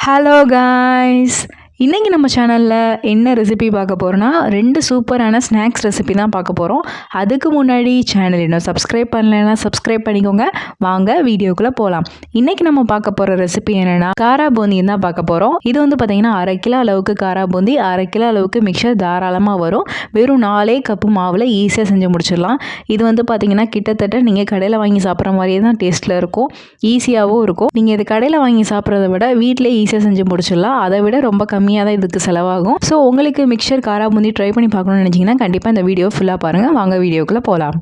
Hello guys, இன்றைக்கி நம்ம சேனலில் என்ன ரெசிபி பார்க்க போகிறோன்னா 2 சூப்பரான ஸ்நாக்ஸ் ரெசிபி தான் பார்க்க போகிறோம். அதுக்கு முன்னாடி சேனல் இன்னும் சப்ஸ்கிரைப் பண்ணலைன்னா சப்ஸ்கிரைப் பண்ணிக்கோங்க. வாங்க வீடியோக்குள்ளே போகலாம். இன்றைக்கி நம்ம பார்க்க போகிற ரெசிபி என்னென்னா காரா பூந்தின்னு தான் பார்க்க போகிறோம். இது வந்து பார்த்திங்கன்னா 1/2 கிலோ அளவுக்கு காரா பூந்தி, 1/2 கிலோ அளவுக்கு மிக்சர் தாராளமாக வரும். வெறும் 4 கப்பு மாவில் ஈஸியாக செஞ்சு முடிச்சிடலாம். இது வந்து பார்த்திங்கன்னா கிட்டத்தட்ட நீங்கள் கடையில் வாங்கி சாப்பிட்ற மாதிரியே தான் டேஸ்ட்டில் இருக்கும், ஈஸியாகவும் இருக்கும். நீங்கள் இது கடையில் வாங்கி சாப்பிட்றத விட வீட்டிலே ஈஸியாக செஞ்சு முடிச்சிடலாம். அதை விட ரொம்ப கம்மியாக தான் இதுக்கு செலவாகும். ஸோ உங்களுக்கு மிக்சர் காரா பூந்தி ட்ரை பண்ணி பார்க்கணும்னு நினச்சிங்கன்னா கண்டிப்பாக இந்த வீடியோ ஃபுல்லாக பாருங்கள். வாங்க வீடியோக்குள்ளே போகலாம்.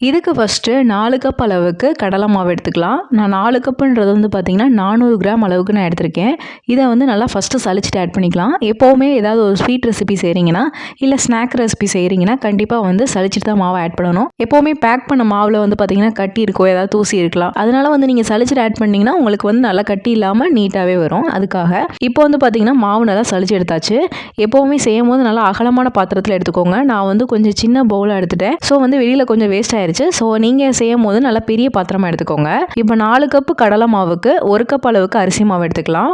இதுக்கு ஃபஸ்ட்டு 4 கப் அளவுக்கு கடலை மாவு எடுத்துக்கலாம். நான் 4 கப்புன்றது வந்து பார்த்திங்கன்னா 400 கிராம் அளவுக்கு நான் எடுத்திருக்கேன். இதை வந்து நல்லா ஃபஸ்ட்டு சளிச்சிட்டு ஆட் பண்ணிக்கலாம். எப்போவுமே ஏதாவது ஒரு ஸ்வீட் ரெசிபி செய்கிறீங்கன்னா இல்லை ஸ்நாக் ரெசிபி செய்கிறீங்கன்னா கண்டிப்பாக வந்து சளிச்சிட்டு தான் மாவை ஆட் பண்ணணும். எப்போவுமே பேக் பண்ண மாவில் வந்து பார்த்திங்கன்னா கட்டி இருக்கும், ஏதாவது தூசி இருக்கலாம். அதனால வந்து நீங்கள் சளிச்சிட்டு ஆட் பண்ணிங்கன்னா உங்களுக்கு வந்து நல்லா கட்டி இல்லாமல் நீட்டாகவே வரும். அதுக்காக இப்போ வந்து பார்த்திங்கன்னா மாவு நல்லா சளிச்சு எடுத்தாச்சு. எப்போவுமே செய்யும் போது நல்லா அகலமான பாத்திரத்தில் எடுத்துக்கோங்க. நான் வந்து கொஞ்சம் சின்ன பவுலாக எடுத்துட்டேன். ஸோ வந்து வெளியில் கொஞ்சம் வேஸ்ட் ஆயிடுச்சு. ஸோ நீங்கள் செய்யும் போது நல்லா பெரிய பாத்திரமாக எடுத்துக்கோங்க. இப்போ 4 கப்பு கடலை மாவுக்கு 1 கப் அளவுக்கு அரிசி மாவு எடுத்துக்கலாம்.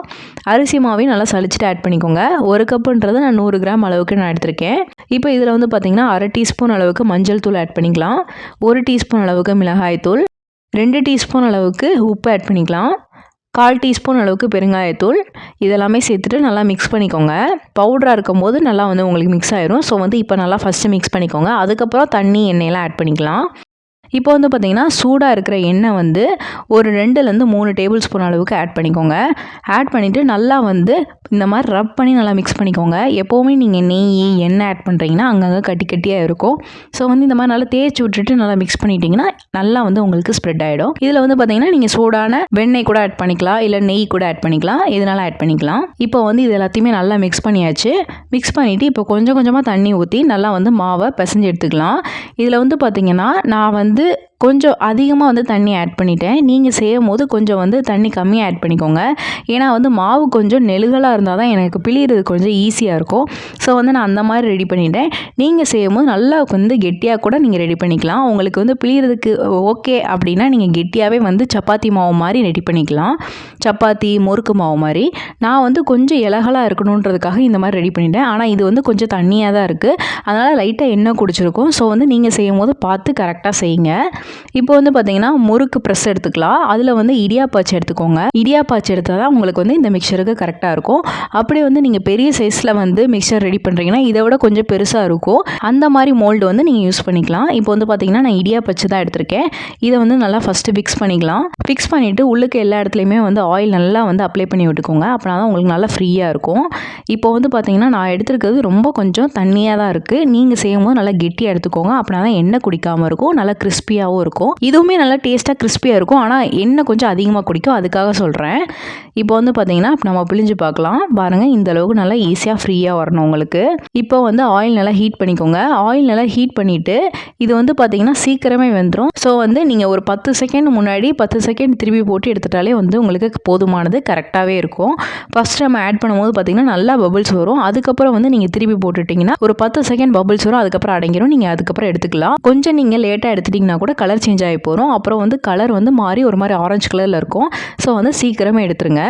அரிசி மாவையும் நல்லா சளிச்சிட்டு ஆட் பண்ணிக்கோங்க. 1 கப்புன்றது நான் 100 கிராம் அளவுக்கு நான் எடுத்திருக்கேன். இப்போ இதில் வந்து பார்த்திங்கன்னா 1/2 டீஸ்பூன் அளவுக்கு மஞ்சள் தூள் ஆட் பண்ணிக்கலாம். 1 டீஸ்பூன் அளவுக்கு மிளகாய் தூள், 2 டீஸ்பூன் அளவுக்கு உப்பு ஆட் பண்ணிக்கலாம். 1/4 டீஸ்பூன் அளவுக்கு பெருங்காயத்தூள், இதெல்லாமே சேர்த்துட்டு நல்லா மிக்ஸ் பண்ணிக்கோங்க. பவுடராக இருக்கும் போது நல்லா வந்து உங்களுக்கு மிக்ஸ் ஆயிரும். ஸோ வந்து இப்போ நல்லா ஃபஸ்ட்டு மிக்ஸ் பண்ணிக்கோங்க. அதுக்கப்புறம் தண்ணி எண்ணெயெல்லாம் ஆட் பண்ணிக்கலாம். இப்போ வந்து பார்த்திங்கன்னா சூடாக இருக்கிற எண்ணெய் வந்து ஒரு 2லேருந்து 3 டேபிள் ஸ்பூன் அளவுக்கு ஆட் பண்ணிக்கோங்க. ஆட் பண்ணிவிட்டு நல்லா வந்து இந்த மாதிரி ரப் பண்ணி நல்லா மிக்ஸ் பண்ணிக்கோங்க. எப்போவுமே நீங்கள் நெய் எண்ணெய் ஆட் பண்ணுறீங்கன்னா அங்கங்கே கட்டி கட்டியாக இருக்கும். ஸோ வந்து இந்த மாதிரி நல்லா தேய்ச்சி விட்டுட்டு நல்லா மிக்ஸ் பண்ணிட்டீங்கன்னா நல்லா வந்து உங்களுக்கு ஸ்ப்ரெட் ஆகிடும். இதில் வந்து பார்த்திங்கன்னா நீங்கள் சூடான வெண்ணெய் கூட ஆட் பண்ணிக்கலாம், இல்லை நெய் கூட ஆட் பண்ணிக்கலாம், இதனால் ஆட் பண்ணிக்கலாம். இப்போ வந்து இது எல்லாத்தையுமே நல்லா மிக்ஸ் பண்ணியாச்சு. மிக்ஸ் பண்ணிவிட்டு இப்போ கொஞ்சம் கொஞ்சமாக தண்ணி ஊற்றி நல்லா வந்து மாவை பிசைஞ்சு எடுத்துக்கலாம். இதில் வந்து பார்த்திங்கன்னா நான் வந்து கொஞ்சம் அதிகமாக வந்து தண்ணி ஆட் பண்ணிட்டேன். நீங்கள் செய்யும் போது கொஞ்சம் வந்து தண்ணி கம்மியாக ஆட் பண்ணிக்கோங்க. ஏன்னா வந்து மாவு கொஞ்சம் நெழுகலாக இருந்தால் தான் எனக்கு பிழிகிறது கொஞ்சம் ஈஸியாக இருக்கும். ஸோ வந்து நான் அந்த மாதிரி ரெடி பண்ணிட்டேன். நீங்கள் செய்யும் போது நல்லா வந்து கெட்டியாக கூட நீங்கள் ரெடி பண்ணிக்கலாம். உங்களுக்கு வந்து பிழிகிறதுக்கு ஓகே அப்படின்னா நீங்கள் கெட்டியாகவே வந்து சப்பாத்தி மாவு மாதிரி ரெடி பண்ணிக்கலாம். சப்பாத்தி முறுக்கு மாவு மாதிரி. நான் வந்து கொஞ்சம் இலகலாக இருக்கணுன்றதுக்காக இந்த மாதிரி ரெடி பண்ணிட்டேன். ஆனால் இது வந்து கொஞ்சம் தண்ணியாக தான் இருக்குது. அதனால் லைட்டாக எண்ணெய் குடிச்சிருக்கும். ஸோ வந்து நீங்கள் செய்யும் போது பார்த்து கரெக்டாக செய்யுங்க. இப்போ வந்து பார்த்தீங்கன்னா முறுக்கு ப்ரெஸ் எடுத்துக்கலாம். அதில் வந்து இடியாப்பாச்சு எடுத்துக்கோங்க. இடியாப்பாச்சு எடுத்தால் தான் உங்களுக்கு வந்து இந்த மிக்சருக்கு கரெக்டாக இருக்கும். அப்படி வந்து நீங்கள் பெரிய சைஸில் வந்து மிக்சர் ரெடி பண்ணுறீங்கன்னா இதை விட கொஞ்சம் பெருசாக இருக்கும். அந்த மாதிரி மோல்டு வந்து நீங்கள் யூஸ் பண்ணிக்கலாம். இப்போ வந்து பார்த்தீங்கன்னா நான் இடியாப்பாச்சு தான் எடுத்திருக்கேன். இதை வந்து நல்லா ஃபஸ்ட்டு ஃபிக்ஸ் பண்ணிக்கலாம். ஃபிக்ஸ் பண்ணிவிட்டு உள்ளுக்கு எல்லா இடத்துலையுமே வந்து ஆயில் நல்லா வந்து அப்ளை பண்ணி விட்டுக்கோங்க. அப்படின்னா தான் உங்களுக்கு நல்லா ஃப்ரீயாக இருக்கும். இப்போ வந்து பார்த்தீங்கன்னா நான் எடுத்துருக்கிறது ரொம்ப கொஞ்சம் தண்ணியாக தான் இருக்குது. நீங்கள் செய்யும் போது நல்லா கெட்டியாக எடுத்துக்கோங்க. அப்படின்னா தான் எண்ணெய் குடிக்காமல் இருக்கும், நல்லா கிறிஸ்பியாகவும் இருக்கும். இதுவுமே நல்லா டேஸ்ட்டாக கிறிஸ்பியாக இருக்கும். ஆனால் எண்ணெய் கொஞ்சம் அதிகமாக குடிக்கும், அதுக்காக சொல்கிறேன். இப்போ வந்து பார்த்தீங்கன்னா நம்ம பிழிஞ்சு பார்க்கலாம். பாருங்கள், இந்த அளவுக்கு நல்லா ஈஸியாக ஃப்ரீயாக வரணும் உங்களுக்கு. இப்போ வந்து ஆயில் நல்லா ஹீட் பண்ணிக்கோங்க. ஆயில் நல்லா ஹீட் பண்ணிவிட்டு இது வந்து பார்த்தீங்கன்னா சீக்கிரமே வெந்துடும். ஸோ வந்து நீங்கள் ஒரு 10 செகண்ட் முன்னாடி 10 செகண்ட் திருப்பி போட்டு எடுத்துட்டாலே வந்து உங்களுக்கு போதுமானது, கரெக்டாகவே இருக்கும். ஃபஸ்ட் நம்ம ஆட் பண்ணும்போது பார்த்தீங்கன்னா நல்லா பபிள்ஸ் வரும். அதுக்கப்புறம் வந்து நீங்கள் திருப்பி போட்டுட்டிங்கன்னா ஒரு 10 செகண்ட் பபிள்ஸ் வரும். அதுக்கப்புறம் அடங்கிடும். நீங்கள் அதுக்கப்புறம் எடுத்துக்கலாம். கொஞ்சம் நீங்கள் லேட்டாக எடுத்துட்டிங்கன்னா கூட கலர் சேஞ்ச் ஆகி போகிறோம். அப்புறம் வந்து கலர் வந்து மாறி ஒரு மாதிரி ஆரஞ்சு கலரில் இருக்கும். ஸோ வந்து சீக்கிரமே எடுத்துருங்க.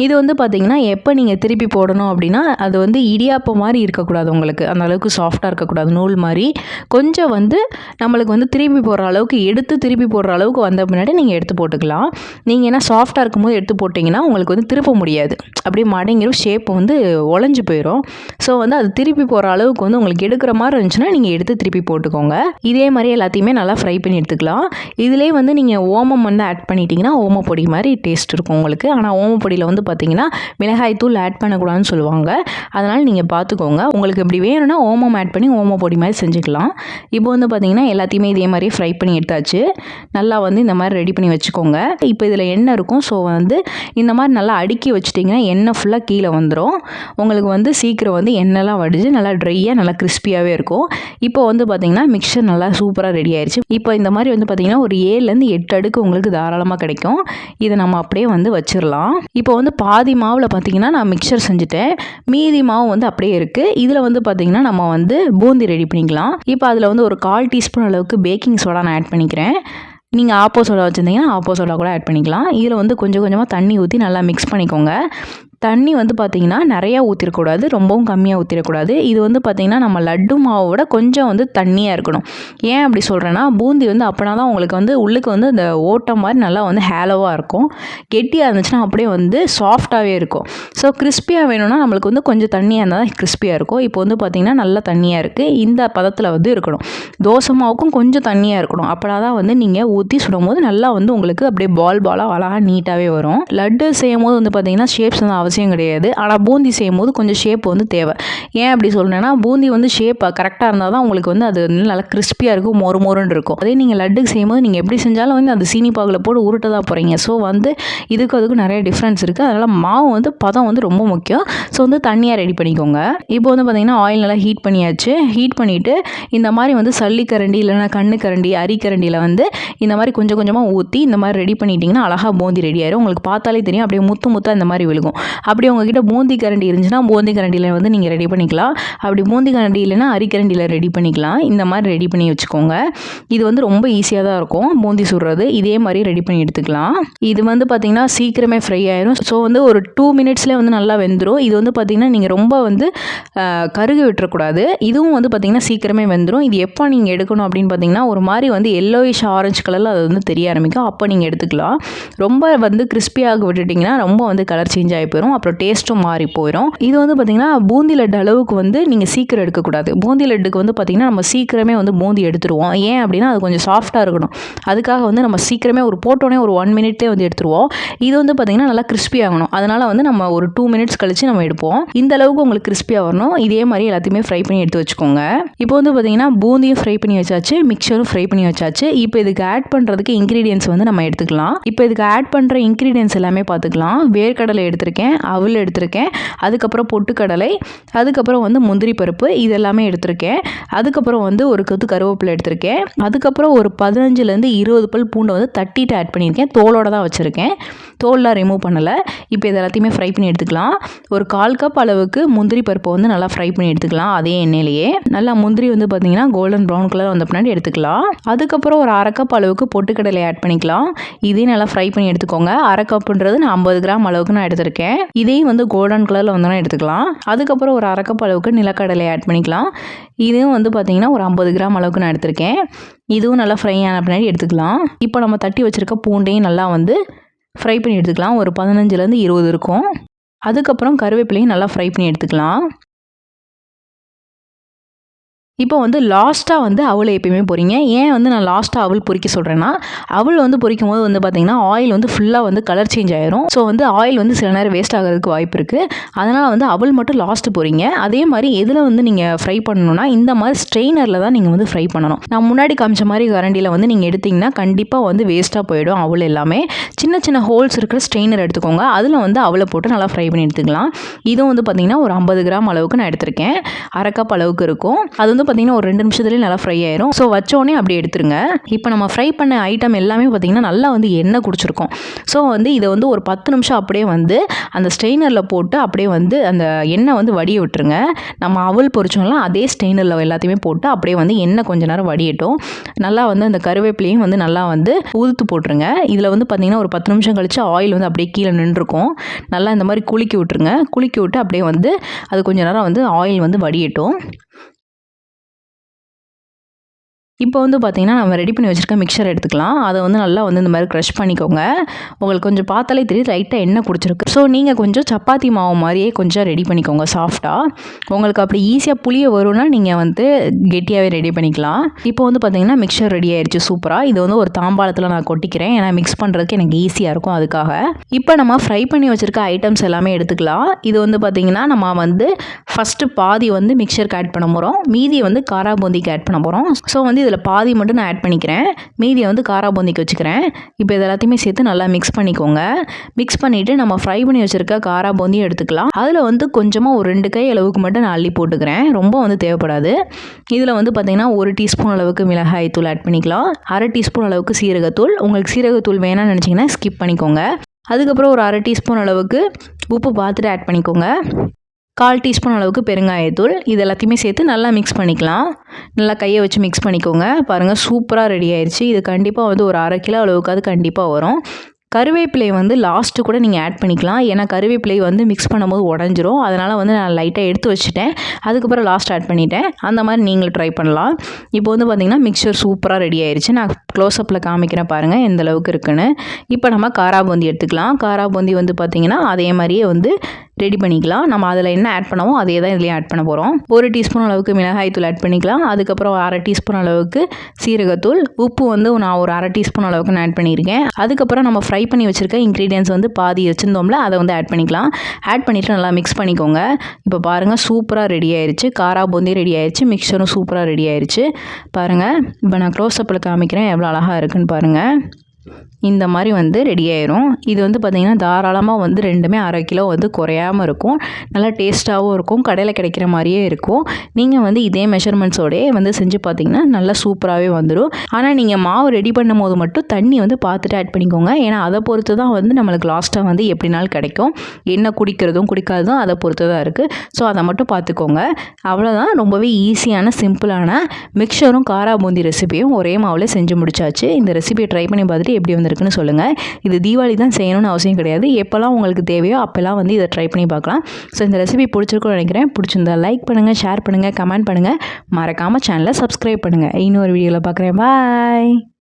இது வந்து பார்த்திங்கன்னா எப்போ நீங்கள் திருப்பி போடணும் அப்படின்னா அது வந்து இடியாப்பம் மாதிரி இருக்கக்கூடாது, உங்களுக்கு அந்த அளவுக்கு சாஃப்டாக இருக்கக்கூடாது, நூல் மாதிரி. கொஞ்சம் வந்து நம்மளுக்கு வந்து திருப்பி போடுற அளவுக்கு எடுத்து திருப்பி போடுற அளவுக்கு வந்த பின்னாடி நீங்கள் எடுத்து போட்டுக்கலாம். நீங்கள் ஏன்னா சாஃப்டாக இருக்கும்போது எடுத்து போட்டிங்கன்னா உங்களுக்கு வந்து திருப்ப முடியாது, அப்படியே மடங்கிடும், ஷேப் வந்து உடஞ்சி போயிடும். ஸோ வந்து அது திருப்பி போகிற அளவுக்கு வந்து உங்களுக்கு எடுக்கிற மாதிரி இருந்துச்சுன்னா நீங்கள் எடுத்து திருப்பி போட்டுக்கோங்க. இதே மாதிரி எல்லாத்தையுமே நல்லா ஃப்ரை பண்ணி எடுத்துக்கலாம். இதிலே வந்து நீங்கள் ஓமம் வந்து ஆட் பண்ணிட்டீங்கன்னா ஓமப்பொடி மாதிரி டேஸ்ட் இருக்கும் உங்களுக்கு. ஆனால் ஓமப்பொடியில் வந்து பார்த்தீங்கன்னா மிளகாய் தூள் ஆட் பண்ணக்கூடாதுன்னு சொல்லுவாங்க. அதனால் நீங்கள் பார்த்துக்கோங்க. உங்களுக்கு இப்படி வேணும்னா ஓமம் ஆட் பண்ணி ஓமப்பொடி மாதிரி செஞ்சுக்கலாம். இப்போ வந்து பார்த்தீங்கன்னா எல்லாத்தையுமே இதே மாதிரி ஃப்ரை பண்ணி எடுத்தாச்சு. நல்லா வந்து இந்த மாதிரி ரெடி பண்ணி வச்சுக்கோங்க. இப்போ இதில் எண்ணெய் இருக்கும். ஸோ வந்து இந்த மாதிரி நல்லா அடுக்கி வச்சுட்டிங்கன்னா எண்ணெய் ஃபுல்லாக கீழே வந்துடும். உங்களுக்கு வந்து சீக்கிரம் வந்து எண்ணெய்லாம் வடிஞ்சு நல்லா ட்ரையாக நல்லா கிறிஸ்பியாகவே இருக்கும். இப்போ வந்து பார்த்தீங்கன்னா மிக்சர் நல்லா சூப்பராக ரெடி ஆயிடுச்சு. இப்போ இந்த மாதிரி வந்து பார்த்தீங்கன்னா ஒரு 7லேருந்து 8 அடுக்கு உங்களுக்கு தாராளமாக கிடைக்கும். இதை நம்ம அப்படியே வந்து வச்சிடலாம். இப்போ வந்து பாதி மாவில் பார்த்தீங்கன்னா நான் மிக்சர் செஞ்சுட்டேன். மீதி மாவு வந்து அப்படியே இருக்குது. இதில் வந்து பார்த்தீங்கன்னா நம்ம வந்து பூந்தி ரெடி பண்ணிக்கலாம். இப்போ அதில் வந்து ஒரு 1/4 டீஸ்பூன் அளவுக்கு பேக்கிங் சோடா நான் ஆட் பண்ணிக்கிறேன். நீங்கள் ஆப்போ சோடா வச்சுருந்தீங்கன்னா ஆப்போ சோடா கூட ஆட் பண்ணிக்கலாம். இதில் வந்து கொஞ்சம் கொஞ்சமாக தண்ணி ஊற்றி நல்லா மிக்ஸ் பண்ணிக்கோங்க. தண்ணி வந்து பார்த்திங்கன்னா நிறையா ஊற்றிடக்கூடாது, ரொம்பவும் கம்மியாக ஊற்றிடக்கூடாது. இது வந்து பார்த்திங்கன்னா நம்ம லட்டு மாவோட கொஞ்சம் வந்து தண்ணியாக இருக்கணும். ஏன் அப்படி சொல்கிறேன்னா, பூந்தி வந்து அப்படின்னா தான் உங்களுக்கு வந்து உள்ளுக்கு வந்து அந்த ஓட்டம் மாதிரி நல்லா வந்து ஹேலோவாக இருக்கும். கெட்டியாக இருந்துச்சுன்னா அப்படியே வந்து சாஃப்டாகவே இருக்கும். ஸோ கிறிஸ்பியாக வேணும்னா நம்மளுக்கு வந்து கொஞ்சம் தண்ணியாக இருந்தால் தான் கிறிஸ்பியாக இருக்கும். இப்போ வந்து பார்த்திங்கன்னா நல்லா தண்ணியாக இருக்குது. இந்த பதத்தில் வந்து இருக்கணும். தோசை மாவுக்கும் கொஞ்சம் தண்ணியாக இருக்கணும். அப்படின்னா தான் வந்து நீங்கள் ஊற்றி சுடும்போது நல்லா வந்து உங்களுக்கு அப்படியே பாலாக அழகாக நீட்டாகவே வரும். லட்டு செய்யும் போது வந்து பார்த்திங்கன்னா ஷேப்ஸ் வந்து அவசியம் கிடையாது. ஆனால் பூந்தி செய்யும்போது கொஞ்சம் ஷேப் வந்து தேவை. ஏன் அப்படி சொல்கிறேன்னா, பூந்தி வந்து ஷேப் கரெக்டாக இருந்தால் தான் உங்களுக்கு வந்து அது நல்லா கிறிஸ்பியாக இருக்கும், மொறுன்னு இருக்கும். அதே நீங்கள் லட்டுக்கு செய்யும்போது நீங்கள் எப்படி செஞ்சாலும் வந்து அந்த சீனி பாகில் போட்டு உருட்ட தான் போகிறீங்க. ஸோ வந்து அதுக்கும் நிறைய டிஃப்ரென்ஸ் இருக்குது. அதனால் மாவு வந்து பதம் வந்து ரொம்ப முக்கியம். ஸோ வந்து தண்ணியாக ரெடி பண்ணிக்கோங்க. இப்போ வந்து பார்த்திங்கன்னா ஆயில் நல்லா ஹீட் பண்ணியாச்சு. ஹீட் பண்ணிவிட்டு இந்த மாதிரி வந்து சல்லிக்கரண்டி இல்லைனா கரண்டி அரிக்கரண்டியில் வந்து இந்த மாதிரி கொஞ்சம் கொஞ்சமாக ஊற்றி இந்த மாதிரி ரெடி பண்ணிட்டீங்கன்னா அழகாக பூந்தி ரெடி ஆயிரும். உங்களுக்கு பார்த்தாலே தெரியும், அப்படியே முத்தாக இந்த மாதிரி விழுகும். அப்படி உங்ககிட்ட பூந்தி கரண்டி இருந்துச்சுன்னா பூந்தி கரண்டியில் வந்து நீங்கள் ரெடி பண்ணிக்கலாம். அப்படி பூந்தி கரண்டி இல்லைன்னா அரிக்கரண்டியில் ரெடி பண்ணிக்கலாம். இந்த மாதிரி ரெடி பண்ணி வச்சுக்கோங்க. இது வந்து ரொம்ப ஈஸியாக தான் இருக்கும் பூந்தி சுடுறது. இதே மாதிரி ரெடி பண்ணி எடுத்துக்கலாம். இது வந்து பார்த்திங்கன்னா சீக்கிரமே ஃப்ரை ஆயிரும். ஸோ வந்து ஒரு 2 மினிட்ஸ்லேயே வந்து நல்லா வெந்துடும். இது வந்து பார்த்திங்கன்னா நீங்கள் ரொம்ப வந்து கருக விட்டுறக்கூடாது. இதுவும் வந்து பார்த்திங்கன்னா சீக்கிரமே வெந்துடும். இது எப்போ நீங்கள் எடுக்கணும் அப்படின்னு பார்த்திங்கன்னா ஒரு மாதிரி வந்து எல்லோயிஷ் ஆரஞ்சு கலரில் அது வந்து தெரிய ஆரம்பிக்கும். அப்போ நீங்கள் எடுத்துக்கலாம். ரொம்ப வந்து கிறிஸ்பியாக விட்டுட்டிங்கன்னா ரொம்ப வந்து கலர் சேஞ்ச் ஆகி போயிடும். அப்புறம் டேஸ்ட்டும் மாறி போயிடும். இது வந்து பார்த்திங்கன்னா பூந்தி லட்டு அளவுக்கு வந்து நீங்கள் சீக்கிரம் எடுக்கக்கூடாது. பூந்தி லட்டுக்கு வந்து பார்த்திங்கன்னா நம்ம சீக்கிரமே வந்து பூந்தி எடுத்துருவோம். ஏன் அப்படின்னா அது கொஞ்சம் சாஃப்டாக இருக்கணும். அதுக்காக வந்து நம்ம சீக்கிரமே போட்டோன்னே ஒரு 1 மினிட்லேயே வந்து எடுத்துருவோம். இது வந்து பார்த்திங்கன்னா நல்லா கிறிஸ்பி ஆகணும். அதனால் வந்து நம்ம ஒரு 2 மினிட்ஸ் கழித்து நம்ம எடுப்போம். இந்த அளவுக்கு உங்களுக்கு கிறிஸ்பியாக வரணும். இதே மாதிரி எல்லாத்தையுமே ஃப்ரை பண்ணி எடுத்து வச்சுக்கோங்க. இப்போ வந்து பார்த்திங்கன்னா பூந்தியும் ஃப்ரை பண்ணி வச்சாச்சு, மிக்சரும் ஃப்ரை பண்ணி வச்சாச்சு. இப்போ இதுக்கு ஆட் பண்ணுறதுக்கு இன்க்ரீடியன்ஸ் வந்து நம்ம எடுத்துக்கலாம். இப்போ இதுக்கு ஆட் பண்ணுற இன்க்ரீடியன்ஸ் எல்லாமே பார்த்துக்கலாம். வேர்க்கடலை எடுத்திருக்கேன், அவல் எடுத்திருக்கேன், அதுக்கப்புறம் பொட்டுக்கடலை, அதுக்கப்புறம் வந்து முந்திரி பருப்பு, இது எல்லாமே எடுத்திருக்கேன். அதுக்கப்புறம் வந்து ஒரு கொத்து கருவேப்பிலை எடுத்திருக்கேன். அதுக்கப்புறம் ஒரு 15லேருந்து 20 பல் பூண்டை வந்து தட்டிட்டு ஆட் பண்ணியிருக்கேன். தோலோட தான் வச்சுருக்கேன், தோல்லாம் ரிமூவ் பண்ணலை. இப்போ இது எல்லாத்தையுமே ஃப்ரை பண்ணி எடுத்துக்கலாம். ஒரு 1/4 கப் அளவுக்கு முந்திரி பருப்பை வந்து நல்லா ஃப்ரை பண்ணி எடுத்துக்கலாம். அதே எண்ணெயிலேயே நல்லா முந்திரி வந்து பார்த்திங்கன்னா கோல்டன் ப்ரௌன் கலர் வந்த பின்னாடி எடுத்துக்கலாம். அதுக்கப்புறம் ஒரு 1/2 கப் அளவுக்கு பொட்டுக்கடலை ஆட் பண்ணிக்கலாம். இதையும் நல்லா ஃப்ரை பண்ணி எடுத்துக்கோங்க. 1/2 கப்புன்றது நான் 50 கிராம் அளவுக்கு நான் எடுத்திருக்கேன். இதையும் வந்து கோல்டன் கலரில் வந்தோன்னா எடுத்துக்கலாம். அதுக்கப்புறம் ஒரு 1/2 கப் அளவுக்கு நிலக்கடலை ஆட் பண்ணிக்கலாம். இதுவும் வந்து பார்த்திங்கன்னா ஒரு 50 கிராம் அளவுக்கு நான் எடுத்திருக்கேன். இதுவும் நல்லா ஃப்ரை ஆன பின்னாடி எடுத்துக்கலாம். இப்போ நம்ம தட்டி வச்சுருக்க பூண்டையும் நல்லா வந்து ஃப்ரை பண்ணி எடுத்துக்கலாம். ஒரு 15லேருந்து 20 இருக்கும். அதுக்கப்புறம் கருவேப்பிலையும் நல்லா ஃப்ரை பண்ணி எடுத்துக்கலாம். இப்போ வந்து லாஸ்ட்டாக வந்து அவலை எப்பயுமே பொரிங்க. ஏன் வந்து நான் லாஸ்ட்டாக அவல் பொரிக்க சொல்கிறேன்னா, அவல் வந்து பொரிக்கும் போது வந்து பார்த்திங்கன்னா ஆயில் வந்து ஃபுல்லாக வந்து கலர் சேஞ்ச் ஆயிரும். ஸோ வந்து ஆயில் வந்து சில நேரம் வேஸ்ட் ஆகிறதுக்கு வாய்ப்பு இருக்குது. அதனால் வந்து அவல் மட்டும் லாஸ்ட்டு பொரிங்க. அதே மாதிரி எதில் வந்து நீங்கள் ஃப்ரை பண்ணணும்னா இந்த மாதிரி ஸ்ட்ரெயினரில் தான் நீங்கள் வந்து ஃப்ரை பண்ணணும். நான் முன்னாடி காமிச்ச மாதிரி கரண்டியில் வந்து நீங்கள் எடுத்திங்கன்னா கண்டிப்பாக வந்து வேஸ்ட்டாக போயிடும் அவல் எல்லாமே. சின்ன சின்ன ஹோல்ஸ் இருக்கிற ஸ்ட்ரெயினர் எடுத்துக்கோங்க. அதில் வந்து அவலை போட்டு நல்லா ஃப்ரை பண்ணி எடுத்துக்கலாம். இதுவும் வந்து பார்த்திங்கன்னா ஒரு 50 கிராம் அளவுக்கு நான் எடுத்திருக்கேன். 1/2 கப் அளவுக்கு இருக்கும். அது வந்து பார்த்திங்கன்னா ஒரு 2 நிமிஷத்துலேயே நல்லா ஃப்ரை ஆயிரும். ஸோ வச்சோடனே அப்படியே எடுத்துருங்க. இப்போ நம்ம ஃப்ரை பண்ண ஐட்டம் எல்லாமே பார்த்திங்கன்னா நல்லா வந்து எண்ணெய் குடிச்சிருக்கும். ஸோ வந்து இதை வந்து ஒரு 10 நிமிஷம் அப்படியே வந்து அந்த ஸ்ட்ரெயினரில் போட்டு அப்படியே வந்து அந்த எண்ணெய் வந்து வடிய விட்டுருங்க. நம்ம அவல் பொரிச்சோம்லாம் அதே ஸ்ட்ரெயினரில் எல்லாத்தையுமே போட்டு அப்படியே வந்து எண்ணெய் கொஞ்ச நேரம் வடியட்டும். நல்லா வந்து அந்த கருவேப்பிலையும் வந்து நல்லா வந்து உதுத்து போட்டுருங்க. இதில் வந்து பார்த்திங்கன்னா ஒரு 10 நிமிஷம் கழிச்சு ஆயில் வந்து அப்படியே கீழே நின்றுருக்கும். நல்லா இந்த மாதிரி குலுக்கி விட்டுருங்க. குலுக்கி விட்டு அப்படியே வந்து அது கொஞ்ச நேரம் வந்து ஆயில் வந்து வடியட்டும். இப்போ வந்து பார்த்திங்கன்னா நம்ம ரெடி பண்ணி வச்சுருக்க மிக்சர் எடுத்துக்கலாம். அதை வந்து நல்லா வந்து இந்த மாதிரி க்ரஷ் பண்ணிக்கோங்க. உங்களுக்கு கொஞ்சம் பார்த்தாலே தெரியும் லைட்டாக எண்ணெய் குடிச்சிருக்கு. ஸோ நீங்கள் கொஞ்சம் சப்பாத்தி மாவு மாதிரியே கொஞ்சம் ரெடி பண்ணிக்கோங்க சாஃப்டாக. உங்களுக்கு அப்படி ஈஸியாக புளிய வரும்னா நீங்கள் வந்து கெட்டியாகவே ரெடி பண்ணிக்கலாம். இப்போ வந்து பார்த்திங்கன்னா மிக்சர் ரெடி ஆயிடுச்சு சூப்பராக. இது வந்து ஒரு தாம்பாளத்தில் நான் கொட்டிக்கிறேன். ஏன்னா மிக்ஸ் பண்ணுறதுக்கு எனக்கு ஈஸியாக இருக்கும் அதுக்காக. இப்போ நம்ம ஃப்ரை பண்ணி வச்சுருக்க ஐட்டம்ஸ் எல்லாமே எடுத்துக்கலாம். இது வந்து பார்த்திங்கன்னா நம்ம வந்து ஃபஸ்ட்டு பாதி வந்து மிக்சருக்கு ஆட் பண்ண போகிறோம். மீதியை வந்து காரா பூந்திக்கு ஆட் பண்ண போகிறோம். ஸோ வந்து இதில் பாதி மட்டும் நான் ஆட் பண்ணிக்கிறேன். மீதியை வந்து காரா பூந்திக்கு வச்சுக்கிறேன். இப்போ இது எல்லாத்தையுமே சேர்த்து நல்லா மிக்ஸ் பண்ணிக்கோங்க. மிக்ஸ் பண்ணிவிட்டு நம்ம ஃப்ரை பண்ணி வச்சுருக்க காரா பூந்தியும் எடுத்துக்கலாம். அதில் வந்து கொஞ்சமாக ஒரு 2 கை அளவுக்கு மட்டும் நான் அள்ளி போட்டுக்கிறேன். ரொம்ப வந்து தேவைப்படாது. இதில் வந்து பார்த்திங்கன்னா 1 டீஸ்பூன் அளவுக்கு மிளகாய் தூள் ஆட் பண்ணிக்கலாம். 1/2 டீஸ்பூன் அளவுக்கு சீரகத்தூள். உங்களுக்கு சீரகத்தூள் வேணாம்னு நினச்சிங்கன்னா ஸ்கிப் பண்ணிக்கோங்க. அதுக்கப்புறம் ஒரு 1/2 டீஸ்பூன் அளவுக்கு உப்பு பார்த்துட்டு ஆட் பண்ணிக்கோங்க. 1/4 டீஸ்பூன் அளவுக்கு பெருங்காயத்தூள். இது எல்லாத்தையுமே சேர்த்து நல்லா மிக்ஸ் பண்ணிக்கலாம். நல்லா கையை வச்சு மிக்ஸ் பண்ணிக்கோங்க. பாருங்கள் சூப்பராக ரெடி ஆயிடுச்சு. இது கண்டிப்பாக வந்து ஒரு 1/2 கிலோ அளவுக்கு அது கண்டிப்பாக வரும். கருவேப்பிலை வந்து லாஸ்ட்டு கூட நீங்கள் ஆட் பண்ணிக்கலாம். ஏன்னா கருவேப்பிலை வந்து மிக்ஸ் பண்ணும்போது உடஞ்சிரும். அதனால் வந்து நான் லைட்டாக எடுத்து வச்சுட்டேன். அதுக்கப்புறம் லாஸ்ட் ஆட் பண்ணிட்டேன். அந்த மாதிரி நீங்களும் ட்ரை பண்ணலாம். இப்போ வந்து பார்த்திங்கன்னா மிக்சர் சூப்பராக ரெடி ஆயிடுச்சு. நான் க்ளோஸ்அப்பில் காமிக்கிறேன் பாருங்கள் எந்த அளவுக்கு இருக்குன்னு. இப்போ நம்ம காரா பூந்தி எடுத்துக்கலாம். காரா பூந்தி வந்து பார்த்திங்கன்னா அதே மாதிரியே வந்து ரெடி பண்ணிக்கலாம். நம்ம அதில் என்ன ஆட் பண்ணமோ அதே தான் இதுலேயும் ஆட் பண்ண போகிறோம். 1 டீஸ்பூன் அளவுக்கு மிளகாய் தூள் ஆட் பண்ணிக்கலாம். அதுக்கப்புறம் 1/2 டீஸ்பூன் அளவுக்கு சீரகத்தூள், உப்பு வந்து நான் ஒரு 1/2 டீஸ்பூன் அளவுக்கு நான் ஆட் பண்ணியிருக்கேன். அதுக்கப்புறம் நம்ம ஃப்ரை பண்ணி வச்சுருக்க இன்க்ரீடியன்ஸ் வந்து பாதி வச்சுருந்தோம்ல, அதை வந்து ஆட் பண்ணிக்கலாம். ஆட் பண்ணிவிட்டு நல்லா மிக்ஸ் பண்ணிக்கோங்க. இப்போ பாருங்கள் சூப்பராக ரெடி ஆயிடுச்சு. காரா பூந்தி ரெடி ஆயிடுச்சு. மிக்சரும் சூப்பராக ரெடி ஆயிடுச்சு. பாருங்கள் இப்போ நான் க்ளோஸ்அப்பில் காமிக்கிறேன் எவ்வளோ அழகாக இருக்குன்னு பாருங்கள். இந்த மாதிரி வந்து ரெடி ஆயிரும். இது வந்து பார்த்திங்கன்னா தாராளமாக வந்து ரெண்டுமே 1/2 கிலோ வந்து குறையாமல் இருக்கும். நல்லா டேஸ்ட்டாகவும் இருக்கும். கடையில் கிடைக்கிற மாதிரியே இருக்கும். நீங்கள் வந்து இதே மெஷர்மெண்ட்ஸோடே வந்து செஞ்சு பார்த்தீங்கன்னா நல்லா சூப்பராகவே வந்துடும். ஆனால் நீங்கள் மாவு ரெடி பண்ணும் போது மட்டும் தண்ணி வந்து பார்த்துட்டு ஆட் பண்ணிக்கோங்க. ஏன்னா அதை பொறுத்து தான் வந்து நம்மளுக்கு லாஸ்ட்டாக வந்து எப்படினாலும் கிடைக்கும். என்ன குடிக்கிறதும் குடிக்காததும் அதை பொறுத்து தான் இருக்குது. ஸோ அதை மட்டும் பார்த்துக்கோங்க. அவ்வளோதான். ரொம்பவே ஈஸியான சிம்பிளான மிக்சரும் காரா பூந்தி ரெசிபியும் ஒரே மாவில் செஞ்சு முடிச்சாச்சு. இந்த ரெசிபியை ட்ரை பண்ணி பார்த்துட்டு எப்படி இருக்குன்னு சொல்லுங்கள். இது தீபாவளி தான் செய்யணும்னு அவசியம் கிடையாது. எப்போல்லாம் உங்களுக்கு தேவையோ அப்போல்லாம் வந்து இதை ட்ரை பண்ணி பார்க்கலாம். ஸோ இந்த ரெசிபி பிடிச்சிருக்கும்னு நினைக்கிறேன். பிடிச்சிருந்தா லைக் பண்ணுங்கள், ஷேர் பண்ணுங்கள், கமெண்ட் பண்ணுங்கள். மறக்காமல் சேனலை சப்ஸ்கிரைப் பண்ணுங்கள். இன்னொரு வீடியோவில் பார்க்குறேன். பாய்.